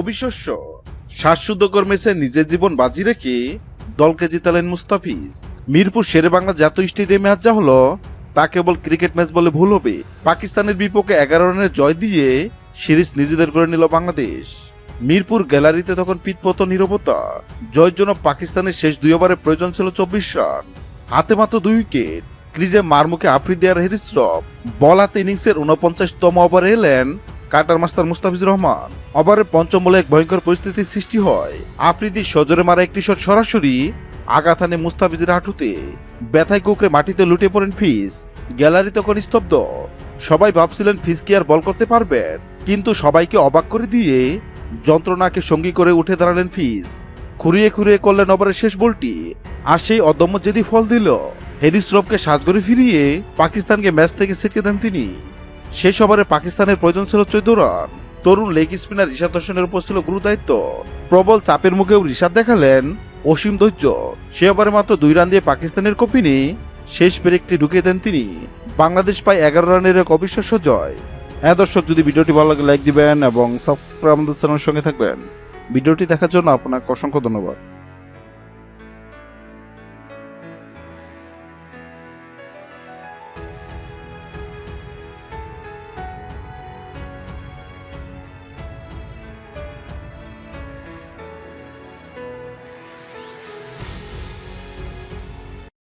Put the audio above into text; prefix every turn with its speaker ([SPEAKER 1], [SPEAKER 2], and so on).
[SPEAKER 1] অবিশ্বাস্য, শ্বাসরুদ্ধকর ম্যাচে নিজের জীবন বাজি রেখে দলকে জিতালেন মুস্তাফিজ। মিরপুর শেরেবাংলা জাতীয় স্টেডিয়ামে আজ যা হলো তা কেবল ক্রিকেট ম্যাচ বলে ভুল হবে। পাকিস্তানের বিপক্ষে 11 রানের জয় দিয়ে সিরিজ নিজেদের করে নিল বাংলাদেশ। মিরপুর গ্যালারিতে তখন পিতপত নীরবতা। জয়ের জন্য পাকিস্তানের শেষ 2 ওভারে প্রয়োজন ছিল 24 রান, হাতে মাত্র 2 উইকেট। ক্রিজে মারমুখে আফ্রিদি আর হ্যারিস শ্রফ। বল হাতে ইনিংসের 49তম ওভারে এলেন কাটার মাস্টার মুস্তাফিজুর রহমান। ওভারের পঞ্চম বলে এক ভয়ঙ্কর পরিস্থিতির সৃষ্টি হয়। আফ্রিদি সজোরে মারা একটি শট সরাসরি আঘাত হানে মুস্তাফিজের হাঁটুতে। ব্যথায় কুকরে মাটিতে লুটে পড়েন ফিজ। গ্যালারি তখন স্তব্ধ। সবাই ভাবছিলেন ফিজ কি আর বল করতে পারবেন, কিন্তু সবাইকে অবাক করে দিয়ে যন্ত্রণাকে সঙ্গী করে উঠে দাঁড়ালেন ফিজ। খুঁড়িয়ে খুঁড়িয়ে করলেন ওভারের শেষ বলটি, আর সেই অদম্য জেদি ফল দিল। হ্যারিস শ্রফকে সাজগরে ফিরিয়ে পাকিস্তানকে ম্যাচ থেকে ছেঁকে দেন তিনি। শেষ ওভারে পাকিস্তানের প্রয়োজন ছিল 14 রান। তরুণ লেগ স্পিনার রিশাদ হোসেনের উপর ছিল গুরু দায়িত্ব। প্রবল চাপের মুখেও রিশাদ দেখালেন অসীম ধৈর্য। সে ওভারে মাত্র 2 রান দিয়ে পাকিস্তানের কপিনে শেষ পেরেকটি ঢুকিয়ে দেন তিনি। বাংলাদেশ পায় 11 রানের এক অবিশ্বাস্য জয়। হ্যাঁ দর্শক, যদি ভিডিওটি ভালো লাগে লাইক দিবেন এবং সাবস্ক্রাইব আমাদের চ্যানেলের সঙ্গে থাকবেন। ভিডিওটি দেখার জন্য আপনাকে অসংখ্য ধন্যবাদ।